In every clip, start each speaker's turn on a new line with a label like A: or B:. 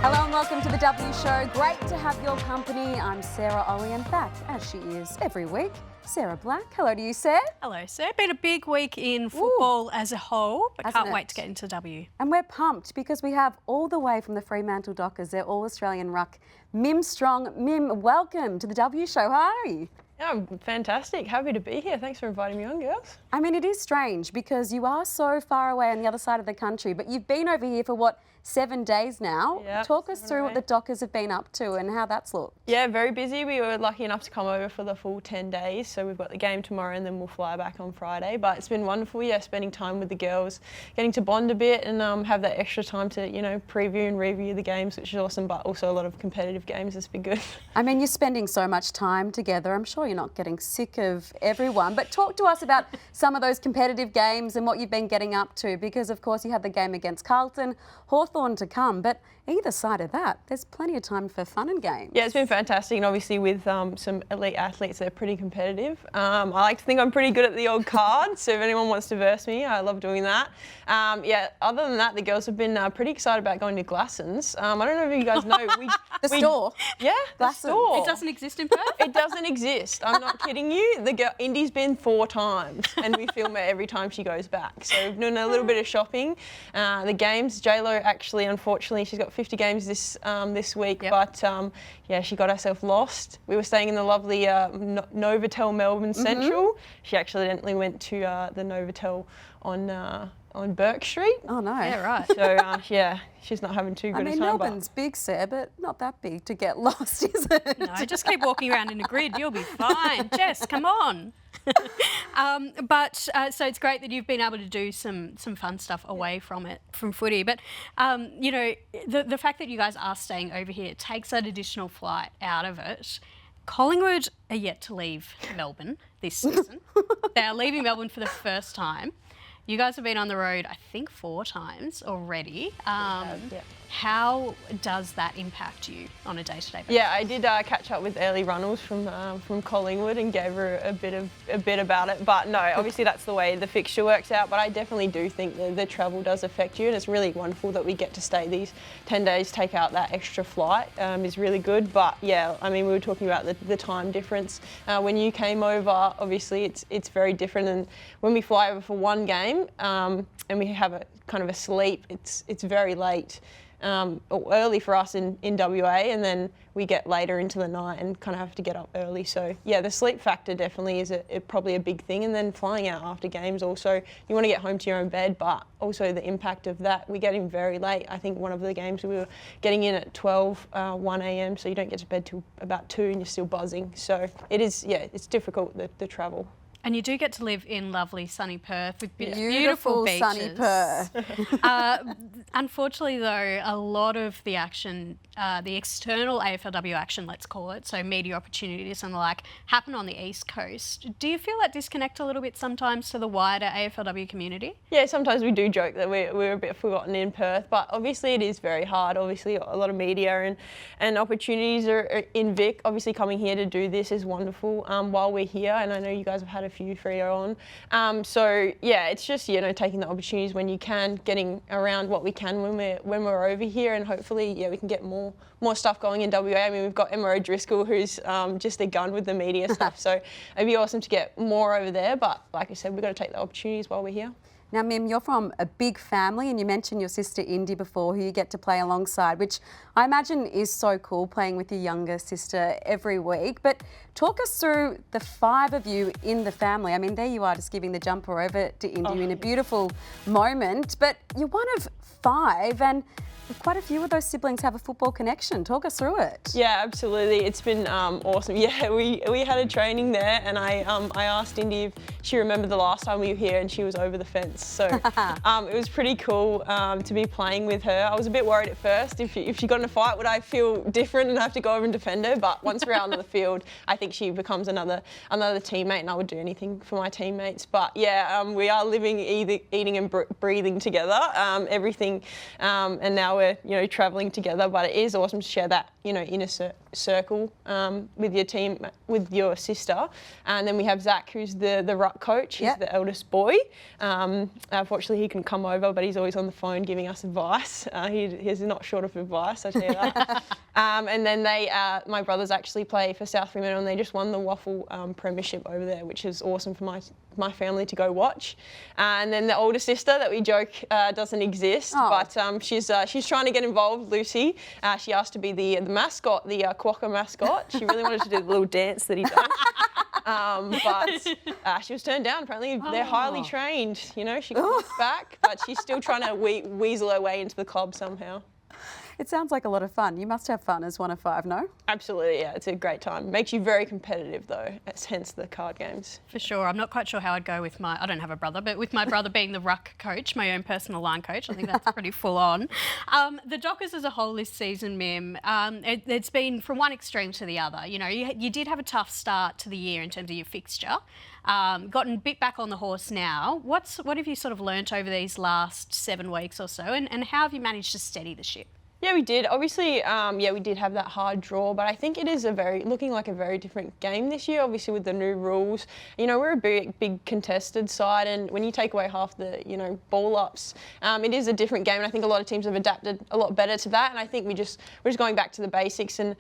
A: Hello and welcome to the W Show. Great to have your company. I'm Sarah Ollie and back, as she is every week, Sarah Black. Hello to you, Sarah.
B: Hello, Sarah. Been a big week in football as a whole, but
A: Hasn't
B: can't
A: it?
B: wait to get into the W.
A: And we're pumped because we have all the way from the Fremantle Dockers, their All-Australian ruck, Mim Strom. Mim, welcome to the W Show. How are you?
C: Yeah, fantastic. Happy to be here. Thanks for inviting me on, girls.
A: I mean, it is strange because you are so far away on the other side of the country, but you've been over here for, 7 days now.
C: Yeah,
A: Talk us through what the Dockers have been up to and how that's looked.
C: Yeah, very busy. We were lucky enough to come over for the full 10 days. So we've got the game tomorrow and then we'll fly back on Friday. But it's been wonderful, spending time with the girls, getting to bond a bit and have that extra time to, preview and review the games, which is awesome, but also a lot of competitive games. It's been good.
A: I mean, you're spending so much time together. I'm sure you're not getting sick of everyone. But talk to us about some of those competitive games and what you've been getting up to, because, of course, you have the game against Carlton, Hawthorn to come. But either side of that, there's plenty of time for fun and games.
C: Yeah, it's been fantastic, and obviously with some elite athletes, they're pretty competitive. I like to think I'm pretty good at the old cards, so if anyone wants to verse me, I love doing that. Other than that, the girls have been pretty excited about going to Glassons. I don't know if you guys know.
A: The store?
C: Yeah, the store.
B: It doesn't exist in Perth?
C: It doesn't exist. I'm not kidding you. Indy's been 4 times, and we film it every time she goes back. So we've done a little bit of shopping. The games, J-Lo actually, unfortunately, she's got 50 games this week,
B: yep.
C: But she got herself lost. We were staying in the lovely Novotel Melbourne Central. She accidentally went to the Novotel on Burke Street.
A: Oh no.
B: Yeah, right.
C: So she's not having too good a time.
A: Melbourne's big, Sarah, but not that big to get lost, is it?
B: No, just keep walking around in a grid. You'll be fine. Jess, come on. So it's great that you've been able to do some fun stuff away from footy. But, the fact that you guys are staying over here takes that additional flight out of it. Collingwood are yet to leave Melbourne this season. They are leaving Melbourne for the first time. You guys have been on the road, I think, 4 times already. How does that impact you on a day-to-day basis?
C: Yeah, I did catch up with Ellie Runnels from Collingwood and gave her a bit about it. But no, obviously that's the way the fixture works out. But I definitely do think that the travel does affect you, and it's really wonderful that we get to stay these 10 days, take out that extra flight is really good. But yeah, I mean, we were talking about the time difference. When you came over, obviously it's very different. And when we fly over for one game and we have a kind of a sleep, it's very late. Early for us in WA, and then we get later into the night and kind of have to get up early. So yeah, the sleep factor definitely is probably a big thing. And then flying out after games also, you want to get home to your own bed, but also the impact of that, we get in very late. I think one of the games we were getting in at 1 a.m, so you don't get to bed till about 2 and you're still buzzing. So it is, it's difficult, the travel.
B: And you do get to live in lovely sunny Perth with
A: beautiful
B: beaches.
A: Sunny Perth.
B: Unfortunately, though, a lot of the action, the external AFLW action, let's call it, so media opportunities and the like, happen on the East Coast. Do you feel that disconnect a little bit sometimes to the wider AFLW community? Yeah,
C: sometimes we do joke that we're a bit forgotten in Perth, but obviously it is very hard. Obviously, a lot of media and opportunities are in Vic. Obviously, coming here to do this is wonderful while we're here, and I know you guys have had a few for you on. It's just taking the opportunities when you can, getting around what we can when we're over here, and hopefully we can get more stuff going in WA. I mean, we've got Emma O'Driscoll, who's just a gun with the media stuff, so it'd be awesome to get more over there. But like I said, we've got to take the opportunities while we're here.
A: Now, Mim, you're from a big family, and you mentioned your sister Indy before, who you get to play alongside, which I imagine is so cool, playing with your younger sister every week. But talk us through the 5 of you in the family. I mean, there you are, just giving the jumper over to Indy in a beautiful moment. But you're one of 5, and quite a few of those siblings have a football connection. Talk us through it.
C: Yeah, absolutely. It's been awesome. Yeah, we had a training there, and I asked Indy if she remembered the last time we were here, and she was over the fence. So it was pretty cool to be playing with her. I was a bit worried at first if she got in a fight, would I feel different and have to go over and defend her? But once we're out on the field, I think she becomes another teammate, and I would do anything for my teammates. But yeah, we are living, eating and breathing together, everything, and now we're, you know, travelling together, but it is awesome to share that, you know, inner circle with your team, with your sister. And then we have Zach, who's the ruck coach. He's the eldest boy. Unfortunately, he can come over, but he's always on the phone giving us advice. He's not short of advice, I tell you that. And then my brothers actually play for South Fremantle, and they just won the Waffle Premiership over there, which is awesome for my family to go watch. And then the older sister that we joke doesn't exist, but she's trying to get involved, Lucy. She asked to be the mascot, the Quokka mascot. She really wanted to do the little dance that he does. But she was turned down. Apparently they're highly trained. You know, she comes back, but she's still trying to weasel her way into the club somehow.
A: It sounds like a lot of fun. You must have fun as one of 5, no?
C: Absolutely, yeah. It's a great time. Makes you very competitive, though. It's hence the card games.
B: For sure. I'm not quite sure how I'd go with I don't have a brother, but with my brother being the ruck coach, my own personal line coach, I think that's pretty full on. The Dockers as a whole this season, Mim, it's been from one extreme to the other. You know, you did have a tough start to the year in terms of your fixture. Gotten a bit back on the horse now. What have you sort of learnt over these last 7 weeks or so, and how have you managed to steady the ship?
C: Yeah, we did. Obviously, we did have that hard draw, but I think it is looking like a very different game this year, obviously with the new rules. You know, we're a big contested side, and when you take away half the, you know, ball ups, it is a different game, and I think a lot of teams have adapted a lot better to that, and I think we're just going back to the basics and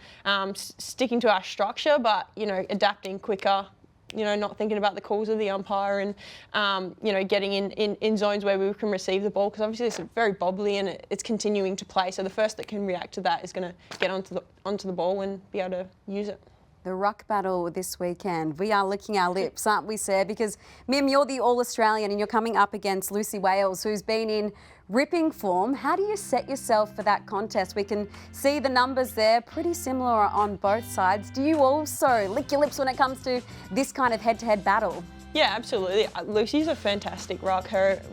C: sticking to our structure, but, you know, adapting quicker. You know, not thinking about the calls of the umpire and, you know, getting in zones where we can receive the ball, because obviously it's very bobbly and it's continuing to play. So the first that can react to that is going to get onto the ball and be able to use it.
A: The ruck battle this weekend. We are licking our lips, aren't we, Sarah? Because, Mim, you're the All-Australian and you're coming up against Lucy Wales, who's been in ripping form. How do you set yourself for that contest? We can see the numbers there, pretty similar on both sides. Do you also lick your lips when it comes to this kind of head-to-head battle?
C: Yeah, absolutely. Lucy's a fantastic ruck.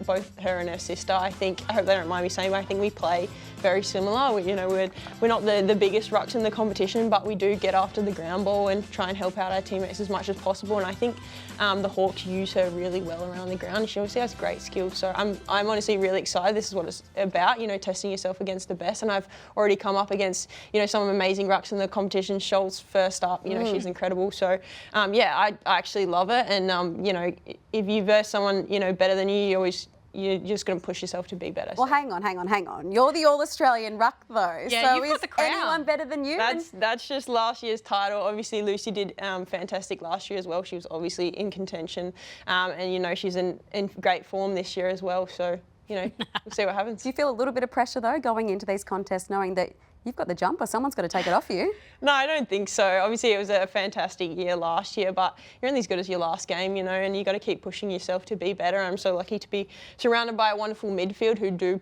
C: Both her and her sister, I hope they don't mind me saying, but I think we play very similar. We're not the biggest rucks in the competition, but we do get after the ground ball and try and help out our teammates as much as possible. And I think the Hawks use her really well around the ground. She obviously has great skills. So I'm honestly really excited. This is what it's about, you know, testing yourself against the best. And I've already come up against, you know, some amazing rucks in the competition. Shoal's first up, you know, she's incredible. So I actually love it. And you know, if you verse someone, you know, better than you, you're just going to push yourself to be better.
A: Well, hang on. You're the All-Australian ruck, though.
B: Yeah,
A: so
B: you've got the crown.
A: Anyone better than you?
C: That's just last year's title. Obviously, Lucy did fantastic last year as well. She was obviously in contention, and you know, she's in great form this year as well. So you know, we'll see what happens. Do
A: you feel a little bit of pressure though going into these contests, knowing that you've got the jumper, someone's got to take it off you?
C: No, I don't think so. Obviously, it was a fantastic year last year, but you're only as good as your last game, you know, and you got to keep pushing yourself to be better. I'm so lucky to be surrounded by a wonderful midfield who do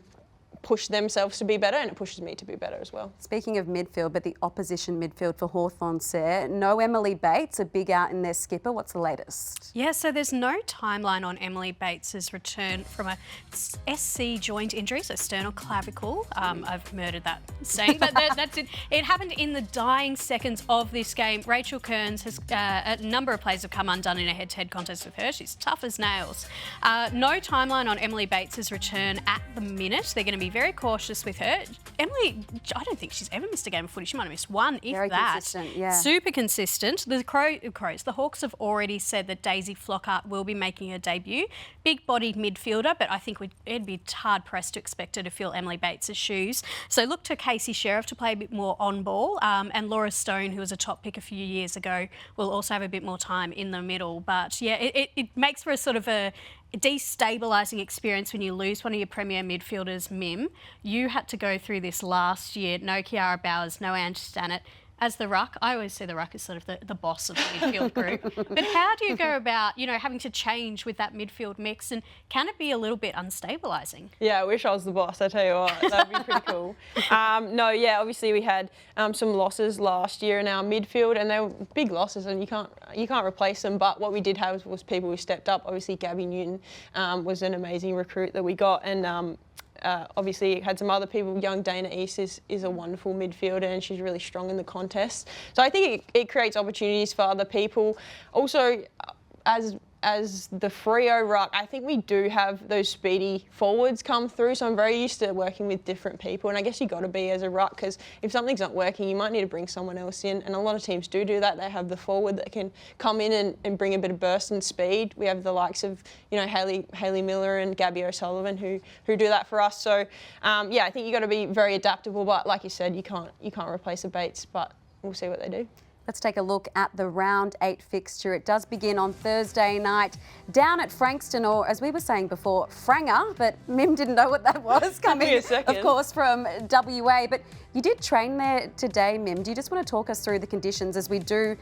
C: push themselves to be better, and it pushes me to be better as well.
A: Speaking of midfield, but the opposition midfield for Hawthorn, Sarah, no Emily Bates, a big out in their skipper. What's the latest?
B: Yeah, so there's no timeline on Emily Bates's return from a SC joint injury, so sternoclavicle. I've murdered that saying, but that's it. It happened in the dying seconds of this game. Rachel Kearns has a number of players have come undone in a head-to-head contest with her. She's tough as nails. No timeline on Emily Bates's return at the minute. They're going to be very cautious with her. Emily, I don't think she's ever missed a game of footy. She might have missed one, if
A: very
B: that.
A: Consistent, yeah.
B: Super consistent. The Hawks have already said that Daisy Flockhart will be making her debut. Big-bodied midfielder, but I think it'd be hard-pressed to expect her to fill Emily Bates' shoes. So look to Casey Sheriff to play a bit more on ball, and Laura Stone, who was a top pick a few years ago, will also have a bit more time in the middle. But yeah, it makes for a sort of a destabilising experience when you lose one of your premier midfielders, Mim. You had to go through this last year. No Kiara Bowers, no Ange Stannett. As the ruck, I always see the ruck as sort of the boss of the midfield group. But how do you go about, you know, having to change with that midfield mix, and can it be a little bit unstabilising?
C: Yeah, I wish I was the boss, I tell you what. That'd be pretty cool. Obviously we had some losses last year in our midfield, and they were big losses, and you can't replace them. But what we did have was people who stepped up. Obviously, Gabby Newton was an amazing recruit that we got, and obviously had some other people. Young Dana East is a wonderful midfielder, and she's really strong in the contest. So I think it creates opportunities for other people. Also, as as the Freo ruck, I think we do have those speedy forwards come through. So I'm very used to working with different people. And I guess you got to be as a ruck, because if something's not working, you might need to bring someone else in. And a lot of teams do that. They have the forward that can come in and bring a bit of burst and speed. We have the likes of, Hayley Miller and Gabby O'Sullivan who do that for us. So I think you got to be very adaptable. But like you said, you can't replace the Bates. But we'll see what they do.
A: Let's take a look at the round 8 fixture. It does begin on Thursday night down at Frankston, or as we were saying before, Franger, but Mim didn't know what that was, coming, of course, from WA. But you did train there today, Mim. Do you just want to talk us through the conditions as we do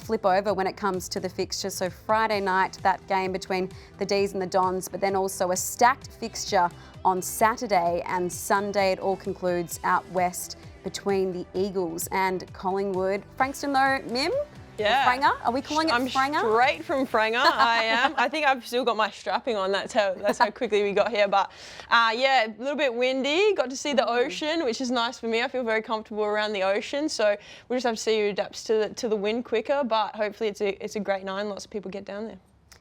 A: flip over when it comes to the fixture? So Friday night, that game between the D's and the Dons, but then also a stacked fixture on Saturday, and Sunday it all concludes out west between the Eagles and Collingwood. Frankston though, Mim?
C: Yeah.
A: Franger? Are we calling it Franger?
C: I'm straight from Franger, I am. I think I've still got my strapping on, that's how quickly we got here. But a little bit windy, got to see the ocean, which is nice for me. I feel very comfortable around the ocean, so we'll just have to see who adapts to the wind quicker, but hopefully it's a great night and lots of people get down there.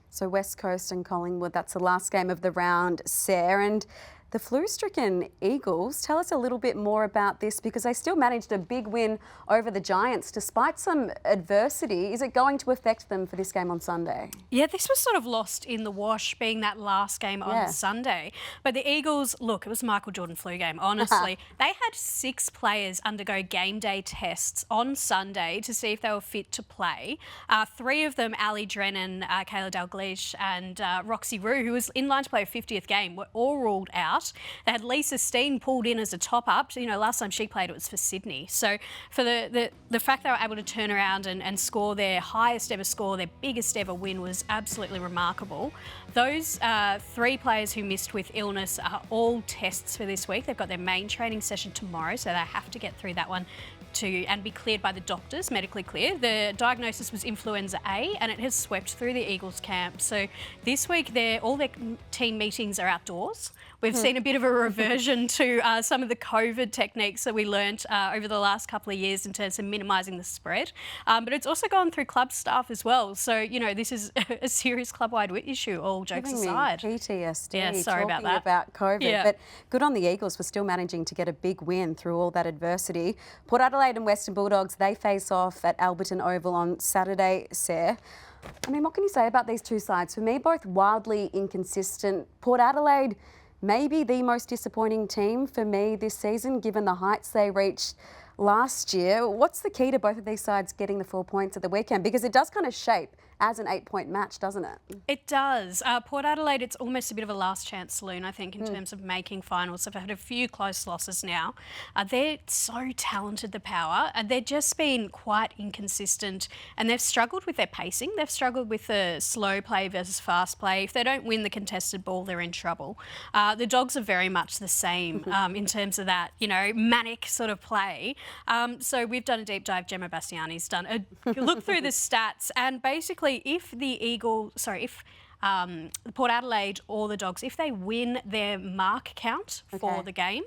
A: So West Coast and Collingwood, that's the last game of the round, Sarah. And the flu-stricken Eagles, tell us a little bit more about this, because they still managed a big win over the Giants despite some adversity. Is it going to affect them for this game on Sunday?
B: Yeah, this was sort of lost in the wash, being that last game on Sunday. But the Eagles, look, it was a Michael Jordan flu game, honestly. They had 6 players undergo game day tests on Sunday to see if they were fit to play. 3 of them, Ali Drennan, Kayla Dalglish and Roxy Rue, who was in line to play a 50th game, were all ruled out. They had Lisa Steen pulled in as a top-up. Last time she played, it was for Sydney. So for the fact they were able to turn around and score their highest ever score, their biggest ever win, was absolutely remarkable. Those 3 players who missed with illness are all tests for this week. They've got their main training session tomorrow, so they have to get through that one and be cleared by the doctors, medically clear. The diagnosis was influenza A, and it has swept through the Eagles camp. So this week, all their team meetings are outdoors. We've seen a bit of a reversion to some of the COVID techniques that we learnt over the last couple of years in terms of minimising the spread. But it's also gone through club staff as well. So, this is a serious club-wide issue, all jokes aside.
A: PTSD,
B: yeah, sorry
A: talking
B: about
A: COVID.
B: Yeah.
A: But good on the Eagles for still managing to get a big win through all that adversity. Port Adelaide and Western Bulldogs, they face off at Alberton Oval on Saturday, Sarah. I mean, what can you say about these two sides? For me, both wildly inconsistent. Port Adelaide, maybe the most disappointing team for me this season, given the heights they reached last year. What's the key to both of these sides getting the 4 points at the weekend? Because it does kind of shape as an 8-point match, doesn't it?
B: It does. Port Adelaide, it's almost a bit of a last chance saloon, I think, in terms of making finals. They've had a few close losses now. They're so talented, the power, and they've just been quite inconsistent, and they've struggled with their pacing. They've struggled with the slow play versus fast play. If they don't win the contested ball, they're in trouble. The Dogs are very much the same in terms of that, manic sort of play. So we've done a deep dive. Gemma Bastiani's done a look through the stats, and basically if Port Adelaide or the Dogs, if they win their mark count for the game,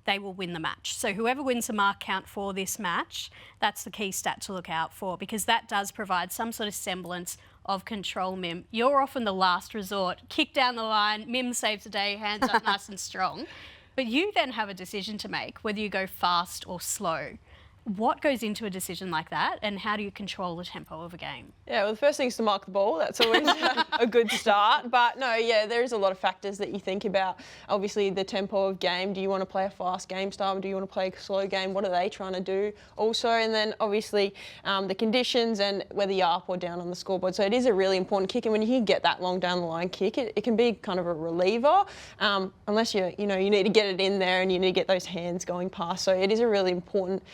B: they will win the match. So whoever wins the mark count for this match, that's the key stat to look out for, because that does provide some sort of semblance of control, Mim. You're often the last resort. Kick down the line, Mim saves the day, hands up nice and strong. But you then have a decision to make, whether you go fast or slow. What goes into a decision like that, and how do you control the tempo of a game?
C: Yeah, well, the first thing is to mark the ball. That's always a good start. But no, there is a lot of factors that you think about. Obviously, the tempo of game. Do you want to play a fast game style? Do you want to play a slow game? What are they trying to do also? And then obviously the conditions and whether you're up or down on the scoreboard. So it is a really important kick. And when you can get that long down the line kick, it can be kind of a reliever, unless you need to get it in there and you need to get those hands going past. So it is a really important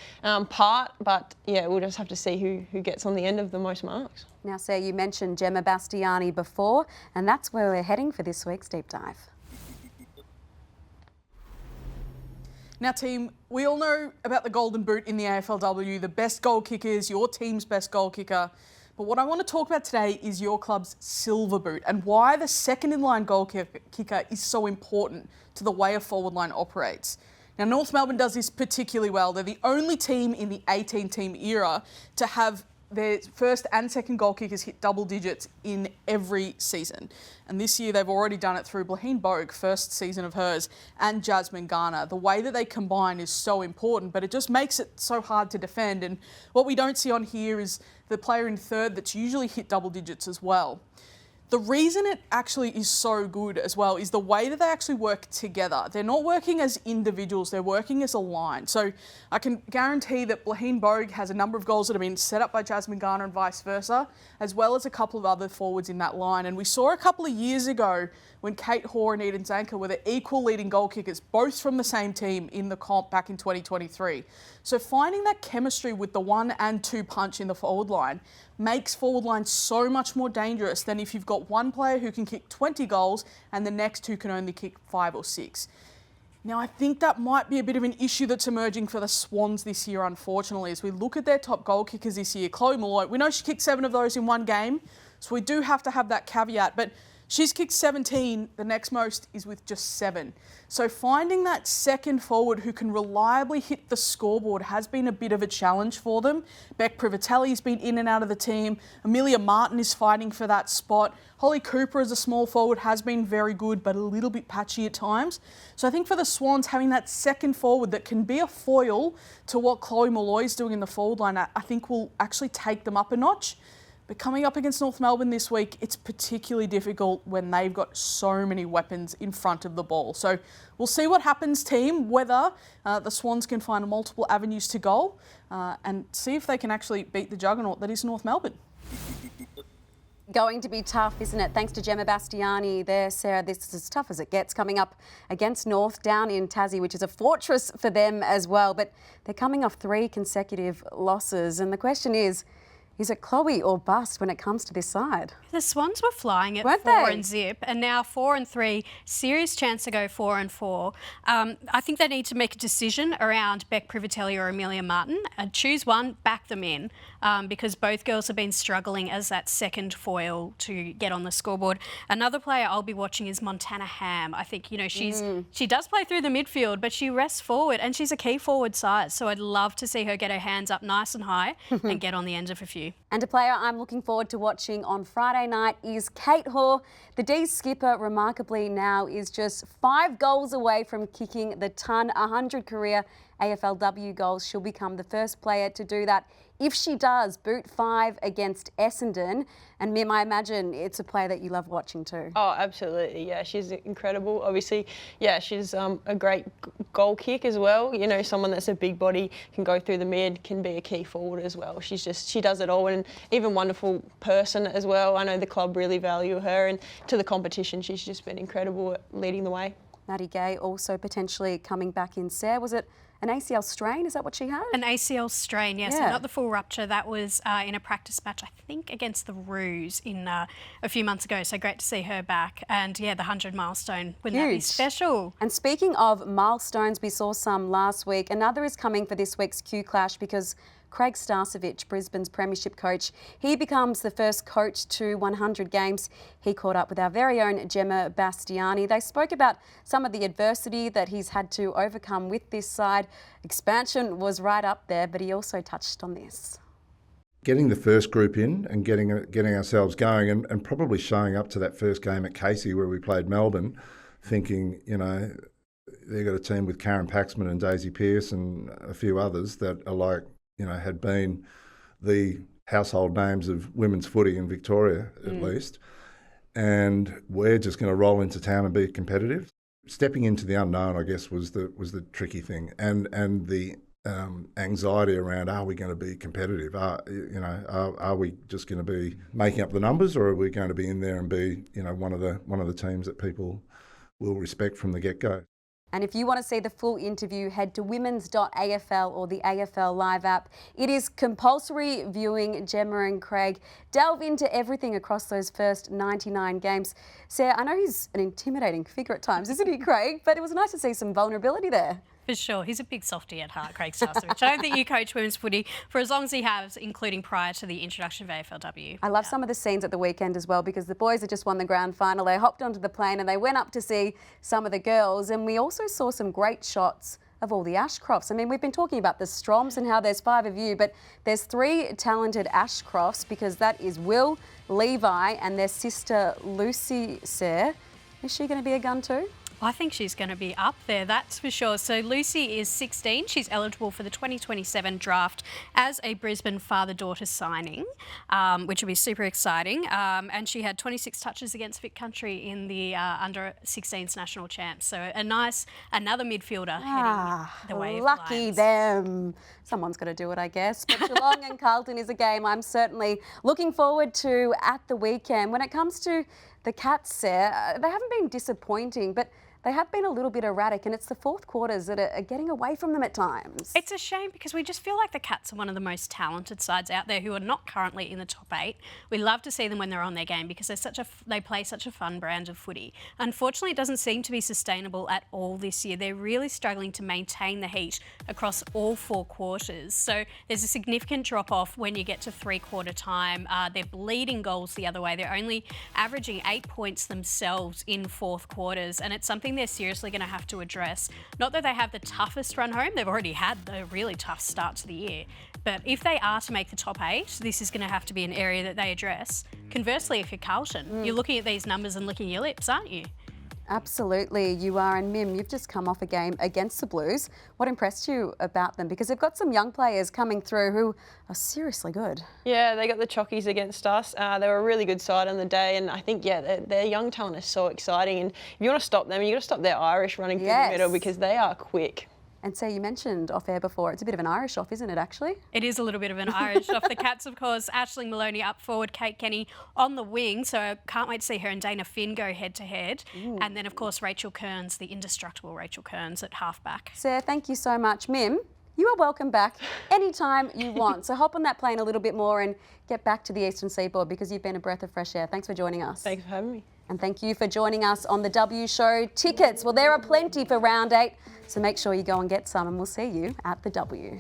C: part, but we'll just have to see who gets on the end of the most marks.
A: Now, Sarah, you mentioned Gemma Bastiani before, and that's where we're heading for this week's Deep Dive.
D: Now, team, we all know about the Golden Boot in the AFLW, the best goal kickers, your team's best goal kicker. But what I want to talk about today is your club's Silver Boot and why the second-in-line goal kicker is so important to the way a forward line operates. Now, North Melbourne does this particularly well. They're the only team in the 18-team era to have their first and second goal kickers hit double digits in every season. And this year they've already done it through Blaheen Bogue, first season of hers, and Jasmine Garner. The way that they combine is so important, but it just makes it so hard to defend. And what we don't see on here is the player in third that's usually hit double digits as well. The reason it actually is so good as well is the way that they actually work together. They're not working as individuals, they're working as a line. So I can guarantee that Blaheen Bogue has a number of goals that have been set up by Jasmine Garner and vice versa, as well as a couple of other forwards in that line. And we saw a couple of years ago when Kate Hoare and Eden Zanker were the equal leading goal kickers, both from the same team in the comp back in 2023. So finding that chemistry with the 1 and 2 punch in the forward line makes forward line so much more dangerous than if you've got one player who can kick 20 goals and the next two can only kick 5 or 6. Now, I think that might be a bit of an issue that's emerging for the Swans this year, unfortunately, as we look at their top goal kickers this year. Chloe Molloy, we know she kicked 7 of those in one game, so we do have to have that caveat, but she's kicked 17, the next most is with just 7. So finding that second forward who can reliably hit the scoreboard has been a bit of a challenge for them. Beck Privatelli's been in and out of the team. Amelia Martin is fighting for that spot. Holly Cooper as a small forward has been very good, but a little bit patchy at times. So I think for the Swans, having that second forward that can be a foil to what Chloe Molloy's doing in the forward line, I think will actually take them up a notch. But coming up against North Melbourne this week, it's particularly difficult when they've got so many weapons in front of the ball. So we'll see what happens, team, whether the Swans can find multiple avenues to goal and see if they can actually beat the juggernaut that is North Melbourne.
A: Going to be tough, isn't it? Thanks to Gemma Bastiani there, Sarah. This is as tough as it gets coming up against North down in Tassie, which is a fortress for them as well. But they're coming off 3 consecutive losses. And the question is it Chloe or bust when it comes to this side?
B: The Swans were flying at
A: Weren't
B: 4
A: they?
B: and zip, and now 4 and 3, serious chance to go 4 and 4. I think they need to make a decision around Beck Privatelli or Amelia Martin. Choose one, back them in, because both girls have been struggling as that second foil to get on the scoreboard. Another player I'll be watching is Montana Ham. I think, she does play through the midfield, but she rests forward, and she's a key forward size. So I'd love to see her get her hands up nice and high and get on the end of a few.
A: And a player I'm looking forward to watching on Friday night is Kate Hoare. The D's skipper, remarkably now, is just 5 goals away from kicking the 100 career AFLW goals. She'll become the first player to do that if she does boot 5 against Essendon. And Mim, I imagine it's a player that you love watching too.
C: Oh, absolutely. Yeah, she's incredible. Obviously, yeah, she's a great goal kick as well. Someone that's a big body, can go through the mid, can be a key forward as well. She does it all, and even wonderful person as well. I know the club really value her, and to the competition, she's just been incredible at leading the way.
A: Maddie Gay also potentially coming back in. Sarah, was it an ACL strain? Is that what she had?
B: An ACL strain, yes.
A: Yeah.
B: So not the full rupture. That was in a practice match, I think, against the Roos a few months ago. So great to see her back. And yeah, the 100 milestone. Wouldn't that be special?
A: And speaking of milestones, we saw some last week. Another is coming for this week's Q Clash because Craig Starcevich, Brisbane's premiership coach, he becomes the first coach to 100 games. He caught up with our very own Gemma Bastiani. They spoke about some of the adversity that he's had to overcome with this side. Expansion was right up there, but he also touched on this.
E: Getting the first group in and getting ourselves going and probably showing up to that first game at Casey where we played Melbourne, thinking, they've got a team with Karen Paxman and Daisy Pearce and a few others that are like, had been the household names of women's footy in Victoria, at least. And we're just going to roll into town and be competitive. Stepping into the unknown, I guess, was the tricky thing. And the anxiety around, are we going to be competitive? Are we just going to be making up the numbers, or are we going to be in there and be, one of the teams that people will respect from the get-go?
A: And if you want to see the full interview, head to women's.afl or the AFL Live app. It is compulsory viewing. Gemma and Craig delve into everything across those first 99 games. Sarah, I know he's an intimidating figure at times, isn't he, Craig? But it was nice to see some vulnerability there.
B: For sure. He's a big softie at heart, Craig Starcevich. I don't think you coach women's footy for as long as he has, including prior to the introduction of AFLW.
A: I love some of the scenes at the weekend as well, because the boys had just won the grand final. They hopped onto the plane and they went up to see some of the girls. And we also saw some great shots of all the Ashcrofts. I mean, we've been talking about the Stroms and how there's 5 of you, but there's 3 talented Ashcrofts, because that is Will, Levi and their sister Lucy Sayre. Is she going to be a gun too?
B: I think she's going to be up there, that's for sure. So Lucy is 16. She's eligible for the 2027 draft as a Brisbane father-daughter signing, which will be super exciting. And she had 26 touches against Vic Country in the under-16s national champs. So another midfielder heading the way of
A: lucky
B: Lions.
A: them. Someone's got to do it, I guess. But Geelong and Carlton is a game I'm certainly looking forward to at the weekend. When it comes to the Cats, Sarah, they haven't been disappointing, but they have been a little bit erratic, and it's the fourth quarters that are getting away from them at times.
B: It's a shame because we just feel like the Cats are one of the most talented sides out there who are not currently in the top 8. We love to see them when they're on their game because they play such a fun brand of footy. Unfortunately, it doesn't seem to be sustainable at all this year. They're really struggling to maintain the heat across all 4 quarters. So there's a significant drop-off when you get to 3-quarter time. They're bleeding goals the other way. They're only averaging 8 points themselves in 4th quarters, and it's something they're seriously going to have to address. Not that they have the toughest run home, they've already had a really tough start to the year, but if they are to make the top 8, this is going to have to be an area that they address. Conversely, if you're Carlton, you're looking at these numbers and licking your lips, aren't you?
A: Absolutely, you are. And Mim, you've just come off a game against the Blues. What impressed you about them? Because they've got some young players coming through who are seriously good.
C: Yeah, they got the Chockies against us. They were a really good side on the day, and I think, their young talent is so exciting. And if you want to stop them, you've got to stop their Irish running through the middle because they are quick.
A: And so you mentioned off air before, it's a bit of an Irish off, isn't it, actually?
B: It is a little bit of an Irish off. The Cats, of course, Aisling Maloney up forward, Kate Kenny on the wing. So I can't wait to see her and Dana Finn go head-to-head. And then, of course, Rachel Kearns, the indestructible Rachel Kearns at halfback.
A: Sarah, thank you so much. Mim, you are welcome back anytime you want. So hop on that plane a little bit more and get back to the Eastern Seaboard because you've been a breath of fresh air. Thanks for joining us.
C: Thanks for having me.
A: And thank you for joining us on the W Show. Tickets, well, there are plenty for round 8, so make sure you go and get some, and we'll see you at the W.